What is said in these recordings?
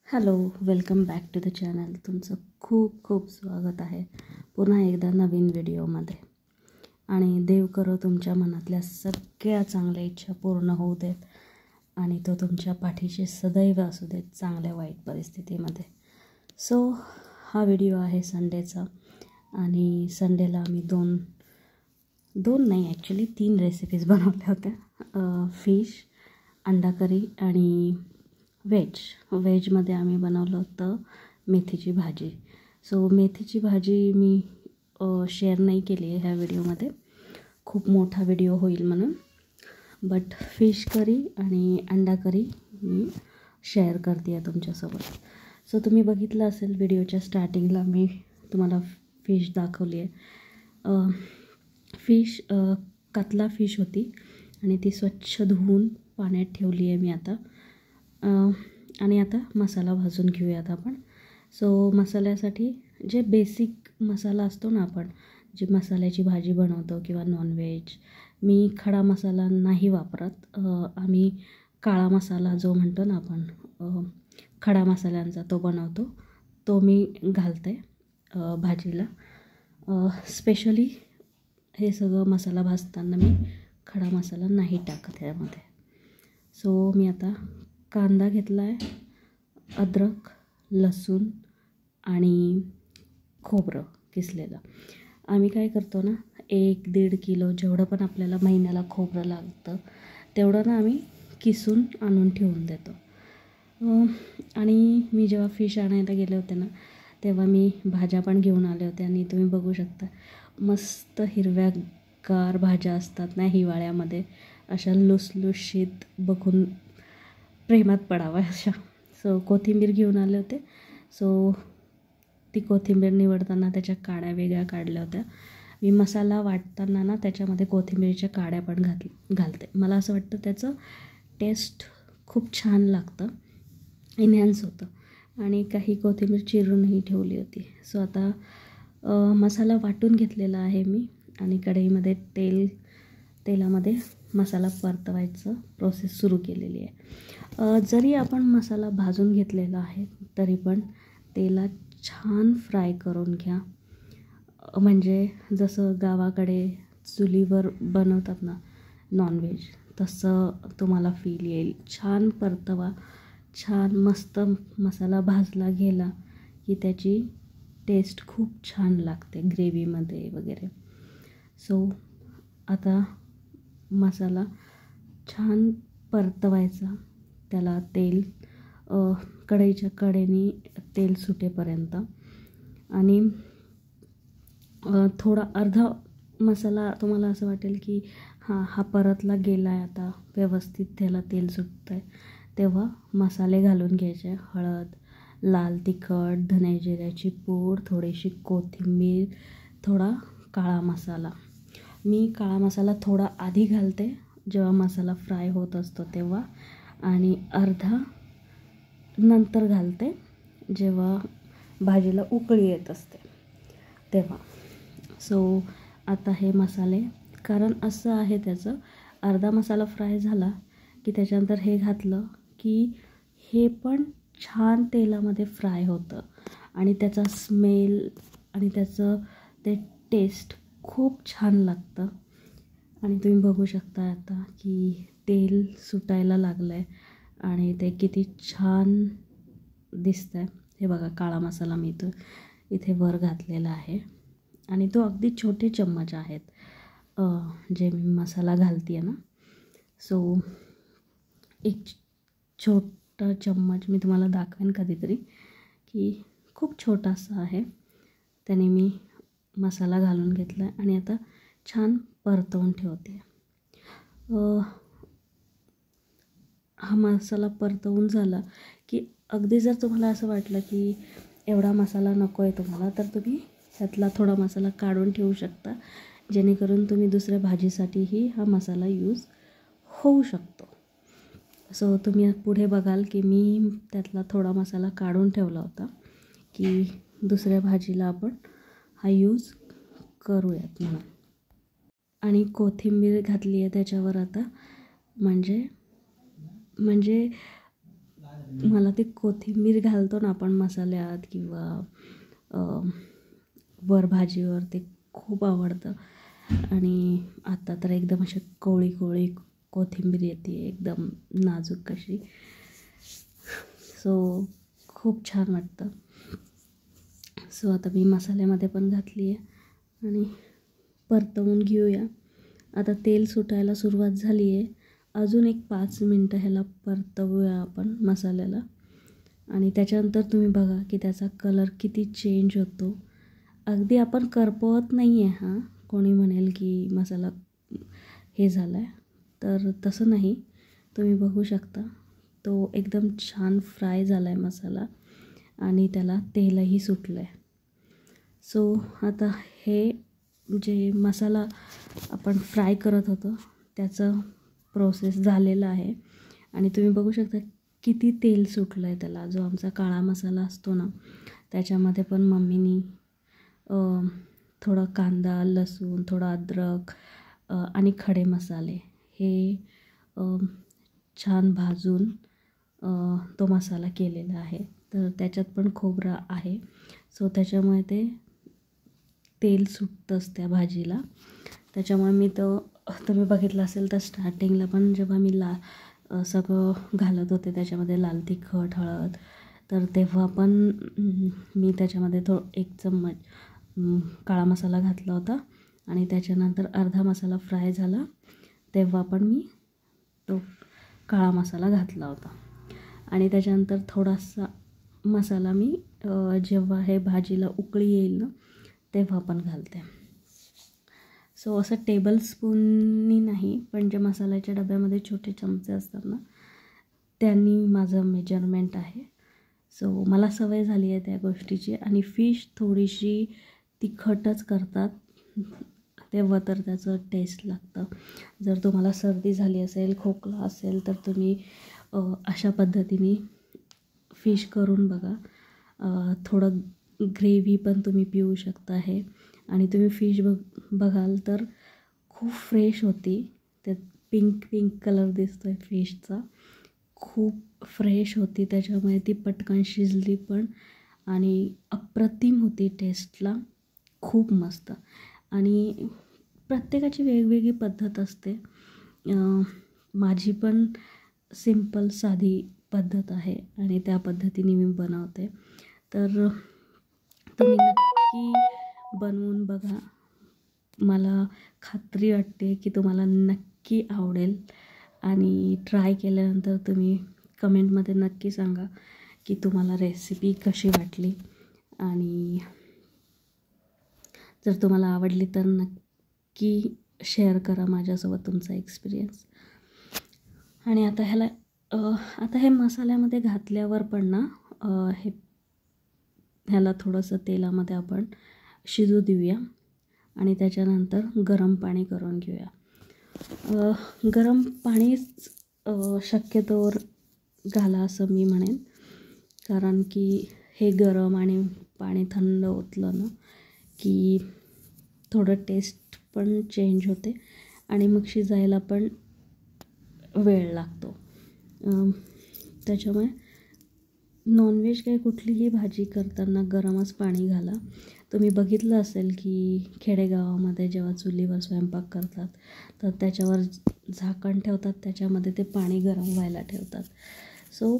Hello, welcome back to the channel. तुमचं खूप खूप स्वागत आहे पुन्हा एकदा नवीन व्हिडिओमध्ये. आणि देव करो तुमच्या मनातल्या सगळ्या चांगल्या इच्छा पूर्ण होऊ देत आणि तो तुमच्या पाठीशी सदैव असू देत चांगल्या वाईट परिस्थितीमध्ये. सो हा व्हिडिओ आहे संडेचा आणि संडेला आम्ही दोन नाही ॲक्च्युली 3 रेसिपीज बनवल्या होत्या. फिश, अंडा करी आणि व्हेजमध्ये आम्ही बनवलं होतं मेथीची भाजी. सो मेथीची भाजी मी शेअर नाही केली आहे ह्या व्हिडिओमध्ये, खूप मोठा व्हिडिओ होईल म्हणून. बट फिश करी आणि अंडा करी मी शेअर करते आहे तुमच्यासोबत. सो तुम्ही बघितलं असेल व्हिडिओच्या स्टार्टिंगला मी तुम्हाला फिश दाखवली आहे. फिश कातला फिश होती आणि ती स्वच्छ धुवून पाण्यात ठेवली आहे मी आता. आणि आता मसाला भाजून घेऊयात आपण. सो मसाल्यासाठी जे बेसिक मसाला असतो ना, आपण जी मसाल्याची भाजी बनवतो किंवा नॉनव्हेज, मी खडा मसाला नाही वापरत. आम्ही काळा मसाला जो म्हणतो ना आपण खडा मसाल्यांचा तो बनवतो, तो मी घालते भाजीला. स्पेशली हे सगळं मसाला भाजताना मी खडा मसाला नाही टाकत यामध्ये. सो मी आता कांदा घेतला आहे, अद्रक, लसूण आणि खोबरं किसलेलं. आम्ही काय करतो ना, 1-1.5 किलो जेवढं पण आपल्याला महिन्याला खोबरं लागतं तेवढं ना आम्ही किसून आणून ठेवून देतो. आणि मी जेव्हा फिश आणायला गेले होते ना, तेव्हा मी भाज्या पण घेऊन आले होते आणि तुम्ही बघू शकता मस्त हिरव्यागार भाज्या असतात ना हिवाळ्यामध्ये, अशा लुसलुशीत बघून प्रेमात पडावा अशा. सो कोथिंबीर घेऊन आले होते. सो ती कोथिंबीर निवडताना त्याच्या काड्या वेगळ्या काढल्या होत्या. मी मसाला वाटताना ना त्याच्यामध्ये कोथिंबीरच्या काड्या पण घालते. मला असं वाटतं त्याचं टेस्ट खूप छान लागतं, एनहॅन्स होतं. आणि काही कोथिंबीर चिरूनही ठेवली होती. सो आता मसाला वाटून घेतलेला आहे मी आणि कढईमध्ये तेलामध्ये मसाला परतवायचं प्रोसेस सुरू केलेली आहे. जरी आपण मसाला भाजून घेतलेला आहे तरी पण तेलात छान फ्राय करून घ्या. म्हणजे जसं गावाकडे चुलीवर बनवतात ना नॉनव्हेज, तसं तुम्हाला फील येईल. छान परतवा, छान मस्त मसाला भाजला गेला की त्याची टेस्ट खूप छान लागते ग्रेव्हीमध्ये वगैरे. सो आता मसाला छान परतवायचा, त्याला तेल कढईच्या कडेने तेल सुटेपर्यंत. आणि थोडा अर्धा मसाला तुम्हाला असं वाटेल की हा परतला गेला आहे, आता व्यवस्थित त्याला तेल सुटतं आहे, तेव्हा मसाले घालून घ्यायचे. हळद, लाल तिखट, धने जिऱ्याची पूड, थोडीशी कोथिंबीर, थोडा काळा मसाला. मी काळा मसाला थोडा आधी घालते जेव्हा मसाला फ्राय होत असतो तेव्हा, आणि अर्धा नंतर घालते जेव्हा भाजीला उकळी येत असते तेव्हा. सो आता हे मसाले, कारण असं आहे त्याचं, अर्धा मसाला फ्राय झाला की त्याच्यानंतर हे घातलं की हे पण छान तेलामध्ये फ्राय होतं आणि त्याचा स्मेल आणि त्याचं ते टेस्ट खूप छान लागतं. आणि तुम्ही बघू शकता आता की तेल सुटायला लागलं आहे आणि ते किती छान दिसतं आहे. हे बघा, काळा मसाला मी तो इथे वर घातलेला आहे आणि तो अगदी छोटे चम्मच आहेत जे मी मसाला घालते आहे ना. सो एक छोटा चम्मच मी तुम्हाला दाखवेन कधीतरी की खूप छोटासा आहे, त्याने मी मसाला घालून घेतला आहे आणि आता छान परतवून ठेवते. हा मसाला परतवून झाला की अगदी जर तुम्हाला असं वाटलं की एवढा मसाला नको आहे तुम्हाला, तर तुम्ही त्यातला थोडा मसाला काढून ठेवू शकता, जेणेकरून तुम्ही दुसऱ्या भाजीसाठीही हा मसाला यूज होऊ शकतो. सो तुम्ही पुढे बघाल की मी त्यातला थोडा मसाला काढून ठेवला होता की दुसऱ्या भाजीला आपण हा यूज करूयात म्हणून. आणि कोथिंबीर घातली आहे त्याच्यावर आता, म्हणजे मला ती कोथिंबीर घालतो ना आपण मसाल्यात किंवा वर भाजीवर, ते खूप आवडतं. आणि आता तर एकदम अशी कोवळी कोवळी कोथिंबीर येते, एकदम नाजूक कशी. सो खूप छान वाटतं. सो आता मी मसाल्यामध्ये पण घातली आहे आणि परतवून घेऊया. आता तेल सुटायला सुरुवात झाली आहे. अजून एक 5 मिनटं ह्याला परतवूया आपण मसाल्याला. आणि त्याच्यानंतर तुम्ही बघा की त्याचा कलर किती चेंज होतो. अगदी आपण करपवत नाही आहे हां. कोणी म्हणेल की मसाला हे झाला आहे, तर तसं नाही. तुम्ही बघू शकता तो एकदम छान फ्राय झाला आहे मसाला आणि त्याला तेलही सुटलं आहे. सो आता हे जे मसाला आपण फ्राय करत होतो त्याचं प्रोसेस झालेलं आहे. आणि तुम्ही बघू शकता किती तेल सुटलं आहे त्याला. जो आमचा काळा मसाला असतो ना, त्याच्यामध्ये पण मम्मीनी थोडा कांदा, लसूण, थोडा अद्रक आणि खडे मसाले हे छान भाजून तो मसाला केलेला आहे. तर त्याच्यात पण खोबरं आहे. सो त्याच्यामुळे ते तेल सुटतंच त्या भाजीला. त्याच्यामुळे मी तुम्ही बघितलं असेल तर स्टार्टिंगला पण जेव्हा मी सगळं घालत होते त्याच्यामध्ये लाल तिखट, हळद, तर तेव्हा पण मी त्याच्यामध्ये 1 चम्मच काळा मसाला घातला होता. आणि त्याच्यानंतर अर्धा मसाला फ्राय झाला तेव्हा पण मी तो काळा मसाला घातला होता. आणि त्याच्यानंतर थोडासा मसाला मी जेव्हा हे भाजीला उकळी येईल ना तेव्हा पण घालते. सो असं टेबलस्पूननी नाही, पण जे मसाल्याच्या डब्यामध्ये छोटे चमचे असतात ना, त्यांनी माझं मेजरमेंट आहे. सो मला सवय झाली आहे त्या गोष्टीची. आणि फिश थोडीशी तिखटच करतात तेव्हा तर त्याचं टेस्ट लागतं. जर तुम्हाला सर्दी झाली असेल, खोकला असेल, तर तुम्ही अशा पद्धतीने फिश करून बघा. थोडं ग्रेव्ही पण तुम्ही पिऊ शकता हे. आणि तुम्ही फिश बघाल तर खूप फ्रेश होती. त्यात पिंक कलर दिसतो आहे फिशचा. खूप फ्रेश होती, त्याच्यामुळे ती पटकन शिजली पण आणि अप्रतिम होती टेस्टला. खूप मस्त. आणि प्रत्येकाची वेगवेगळी पद्धत असते. माझी पण सिंपल साधी पद्धत आहे आणि त्या पद्धतीने मी बनवते. तर तुम्ही नक्की बनवून बघा. मला खात्री वाटते की तुम्हाला नक्की आवडेल. आणि ट्राय केल्यानंतर तुम्ही कमेंटमध्ये नक्की सांगा की तुम्हाला रेसिपी कशी वाटली. आणि जर तुम्हाला आवडली तर नक्की शेअर करा माझ्यासोबत तुमचा एक्सपिरियन्स. आणि आता हे मसाल्यामध्ये घातल्यावर पण ना ह्याला थोडंसं तेलामध्ये आपण शिजू देऊया. आणि त्याच्यानंतर गरम पाणी करून घेऊया. गरम पाणीच शक्यतोवर घाला असं मी म्हणेन, कारण की हे गरम आणि पाणी थंड ओतलं ना की थोडं टेस्ट पण चेंज होते आणि मग शिजायला पण वेळ लागतो. त्याच्यामुळे नॉनव्हेज काही कुठलीही भाजी करताना गरमच पाणी घाला. तुम्ही बघितलं असेल की खेडेगावामध्ये जेव्हा चुलीवर स्वयंपाक करतात तर त्याच्यावर झाकण ठेवतात, त्याच्यामध्ये ते पाणी गरम व्हायला ठेवतात. सो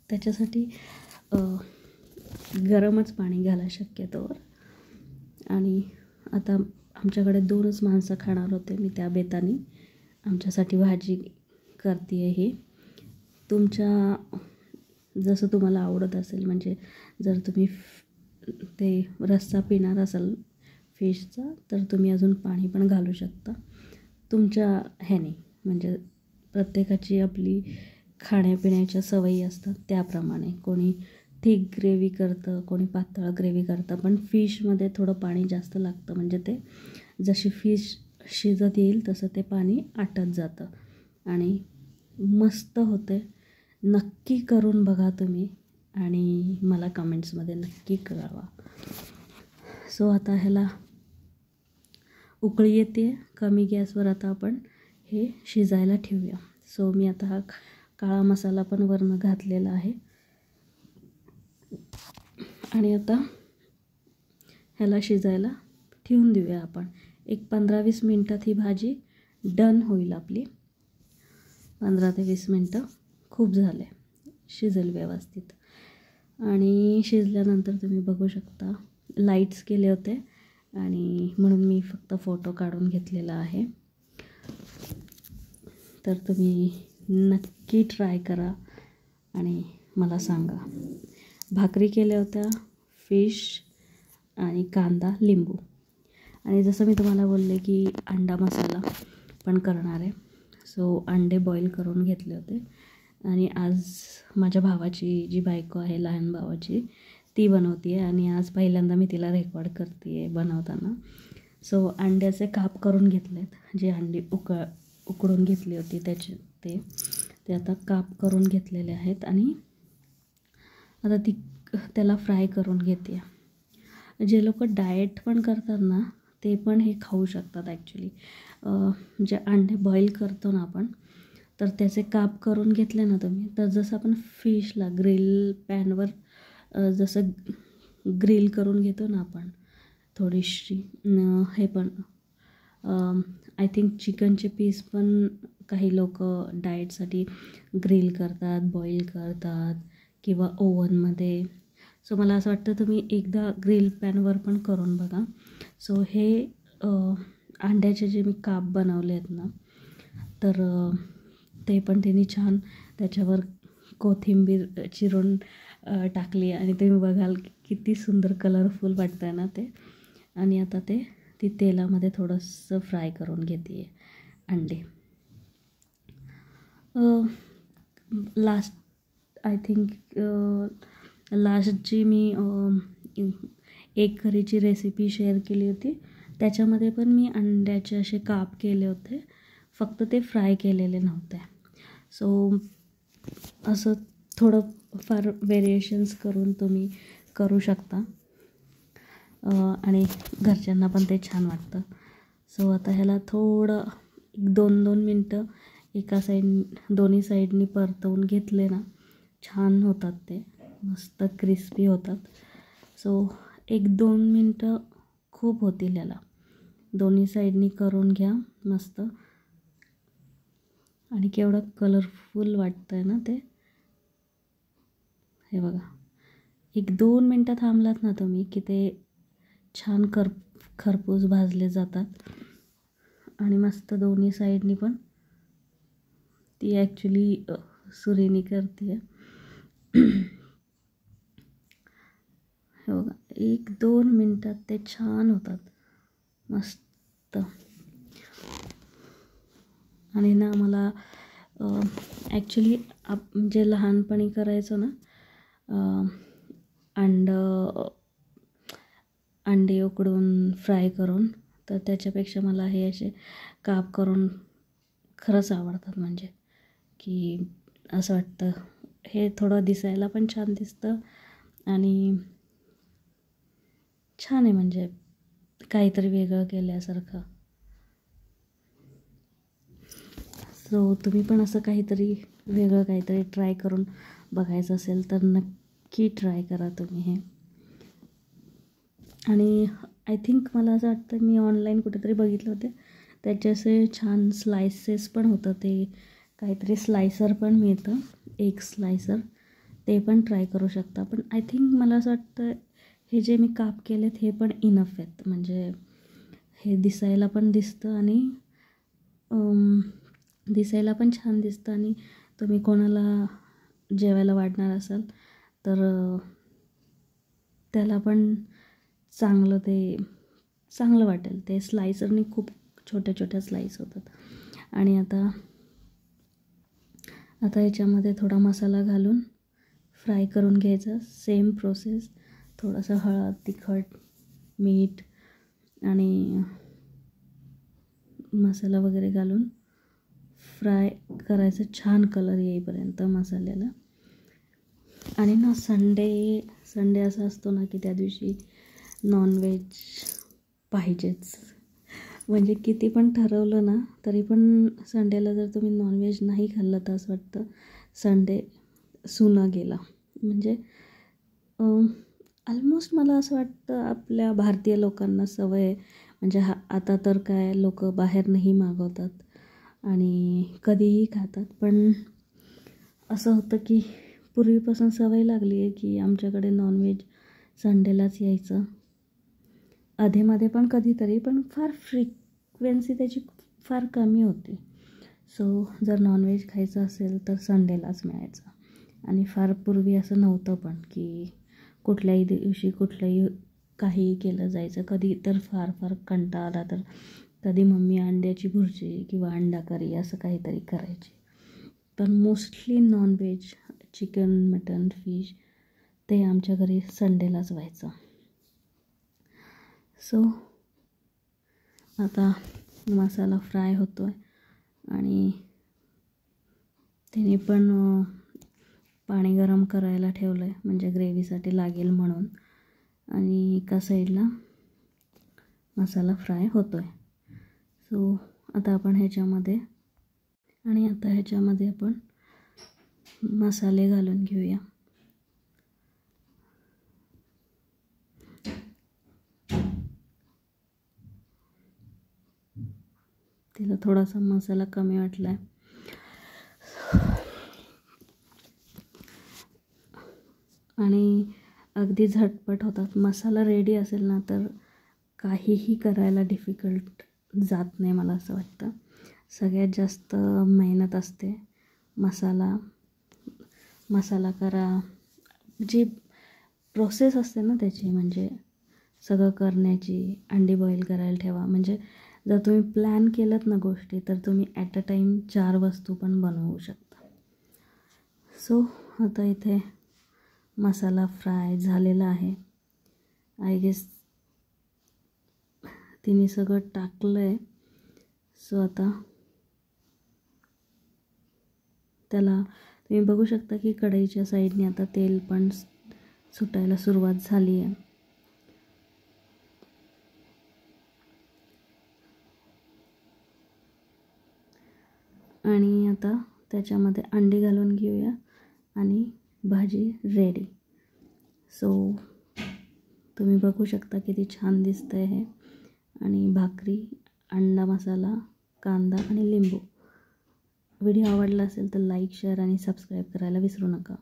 त्याच्यासाठी गरमच पाणी घाला शक्यतोवर. आणि आता आमच्याकडे 2च माणसं खाणार होते, मी त्या बेताने आमच्यासाठी भाजी करते आहे. ही जसं तुम्हाला आवडत असेल, म्हणजे जर तुम्ही ते रस्सा पिणार असाल फिशचा तर तुम्ही अजून पाणी पण घालू शकता तुमच्या ह्याने. म्हणजे प्रत्येकाची आपली खाण्यापिण्याच्या सवयी असतात त्याप्रमाणे. कोणी थिक ग्रेव्ही करतं, कोणी पातळ ग्रेव्ही करतं. पण फिशमध्ये थोडं पाणी जास्त लागतं, म्हणजे ते जशी फिश शिजत येईल तसं ते पाणी आटत जातं आणि मस्त होते. नक्की करून बघा तुम्ही आणि मला कमेंट्समध्ये नक्की कळवा. सो आता ह्याला उकळी येते कमी गॅसवर. आता आपण हे शिजायला ठेवूया. सो मी आता हा काळा मसाला पण वरनं घातलेला आहे. आणि आता ह्याला शिजायला ठेवून देऊया आपण. एक 15-20 मिनटात ही भाजी डन होईल आपली. 15 ते 20 मिनटं खूप झाले, शिजेल व्यवस्थित. आणि शिजल्यानंतर तुम्ही बघू शकता लाईट्स गेले होते आणि म्हणून मी फक्त फोटो काढून घेतलेला आहे. तर तुम्ही नक्की ट्राय करा आणि मला सांगा. भाकरी केल्या होत्या, फिश आणि कांदा, लिंबू. आणि जसं मी तुम्हाला बोलले की अंडा मसाला पण करणार आहे. सो अंडे बॉईल करून घेतले होते आणि आज माझ्या भावाची जी बायको आहे, लहान भावाची, ती बनवते आहे आणि आज पहिल्यांदा मी तिला रेकॉर्ड करते आहे बनवताना. सो अंड्याचे काप करून घेतलेत. जे अंडी उकडून घेतली होती ते आता काप करून घेतलेले आहेत आणि आता त्याला फ्राय करून घेते. जे लोक डाएट पण करतात ना, ते पण हे खाऊ शकतात ॲक्च्युली. जे अंडे बॉईल करतो ना आपण, तर त्याचे काप करून घेतले ना तुम्ही, तर जसं आपण फिशला ग्रिल पॅनवर जसं ग्रिल करून घेतो ना आपण थोडीशी, हे पण आय थिंक चिकनचे पीस पण काही लोक डाएटसाठी ग्रिल करतात, बॉईल करतात किंवा ओव्हनमध्ये. सो मला असं वाटतं तुम्ही एकदा ग्रिल पॅनवर पण करून बघा. सो हे अंड्याचे जे मी काप बनवले आहेत ना, तर ते पण त्यांनी छान त्याच्यावर कोथिंबीर चिरून टाकली आणि तुम्ही बघाल किती सुंदर कलरफुल वाटतं आहे ना ते. आणि आता ती तेलामध्ये थोडंसं फ्राय करून घेते आहे अंडे. लास्ट आय थिंक लास्ट जी मी एग करीची रेसिपी शेअर केली होती, त्याच्यामध्ये पण मी अंड्याचे असे काप केले होते, फक्त ते फ्राय केलेले नव्हते. सो असं थोडं फार व्हेरिएशन्स करून तुम्ही करू शकता आणि घरच्यांना पण ते छान वाटतं. सो आता ह्याला थोडं 1-2 मिनटं दोन्ही साईडनी परतवून घेतले ना, छान होतात ते, मस्त क्रिस्पी होतात. सो 1-2 मिनटं खूप होतील याला. दोन्ही साईडनी करून घ्या मस्त. आणि केवढं कलरफुल वाटतं आहे ना ते. हे बघा, 1-2 मिनटं थांबलात ना तुम्ही की ते छान खरपूस भाजले जातात आणि मस्त दोन्ही साईडनी पण. ती ॲक्च्युली सुरीनी करते आहे. हे बघा, 1-2 मिनटात ते छान होतात मस्त. आणि ना मला ॲक्च्युली जे लहानपणी करायचो ना, अंडे उकडून फ्राय करून, तर त्याच्यापेक्षा मला हे असे काप करून खरंच आवडतात. म्हणजे की असं वाटतं हे थोडं दिसायला पण छान दिसतं आणि छान आहे, म्हणजे काहीतरी वेगळं केल्यासारखं. सो तुम्ही पण असं काहीतरी वेगळं काहीतरी ट्राय करून बघायचं असेल तर नक्की ट्राय करा तुम्ही हे. आणि आय थिंक मला असं वाटतं मी ऑनलाईन कुठेतरी बघितले होते, त्याचे असे छान स्लायसेस पण होतं. ते काहीतरी स्लायसर पण मिळतं, एग स्लायसर, ते पण ट्राय करू शकता. पण आय थिंक मला असं वाटतं हे जे मी काप केलेत हे पण इनफ आहेत. म्हणजे हे दिसायला पण दिसतं आणि दिसायला पण छान दिसतं. आणि तुम्ही कोणाला जेवायला वाढणार असाल तर त्याला पण चांगलं वाटेल. ते स्लायसरनी खूप छोट्या छोट्या स्लाईस होतात. आणि आता याच्यामध्ये थोडा मसाला घालून फ्राय करून घ्यायचा. सेम प्रोसेस, थोडंसं हळद, तिखट, मीठ आणि मसाला वगैरे घालून फ्राय करायचं छान कलर येईपर्यंत मसाल्याला. आणि ना संडे असा असतो ना की त्या दिवशी नॉनव्हेज पाहिजेच. म्हणजे किती पण ठरवलं ना तरी पण संडेला जर तुम्ही नॉनव्हेज नाही खाल्लं तर असं वाटतं संडे सुना गेला. म्हणजे ऑलमोस्ट मला असं वाटतं आपल्या भारतीय लोकांना सवय आहे. म्हणजे आता तर काय लोक बाहेरनंही मागवतात आणि कधीही खातात. पण असं होतं की पूर्वीपासून सवय लागली आहे की आमच्याकडे नॉनव्हेज संडेलाच यायचं. अधेमध्ये पण कधीतरी, पण फार फ्रिक्वेन्सी त्याची फार कमी होती. सो जर नॉनव्हेज खायचं असेल तर संडेलाच मिळायचं. आणि फार पूर्वी असं नव्हतं पण की कुठल्याही दिवशी कुठलंही काहीही केलं जायचं. कधी तर फार फार कंटाळा आला तर कधी मम्मी अंड्याची भुर्जी किंवा अंडा करी असं काहीतरी करायची. पण mostly nonveg, chicken, mutton, fish ते आमच्या घरी संडेलाच व्हायचं. सो आता मसाला फ्राय होतो आहे आणि तिने पण पाणी गरम करायला ठेवलं आहे म्हणजे ग्रेव्हीसाठी लागेल म्हणून. आणि एका साईडला मसाला फ्राय होतो आहे. सो आता आपण ह्याच्यामध्ये आपण मसाले घालून घेऊया. तिला थोडासा मसाला कमी वाटला आहे. आणि अगदी झटपट होतात. मसाला रेडी असेल ना तर काहीही करायला डिफिकल्ट जात नाही मला असं वाटतं. सगळ्यात जास्त मेहनत असते मसाला करा, जी प्रोसेस असते ना त्याची, म्हणजे सगळं करण्याची. अंडी बॉईल करायला ठेवा. म्हणजे जर तुम्ही प्लॅन केलं ना गोष्टी तर तुम्ही ॲट अ टाईम 4 वस्तू पण बनवू शकता. सो आता इथे मसाला फ्राय झालेला आहे. आय गेस तिने सगळं टाकलं आहे. सो आता त्याला तुम्ही बघू शकता की कढईच्या साईडने आता तेल पण सुटायला सुरुवात झाली आहे. आणि आता त्याच्यामध्ये अंडी घालून घेऊया आणि भाजी रेडी. सो तुम्ही बघू शकता किती छान दिसतं आहे हे. आणि भाकरी, अंडा मसाला, कांदा आणि लिंबू. व्हिडिओ आवडला असेल तर लाईक, शेअर आणि सबस्क्राईब करायला विसरू नका.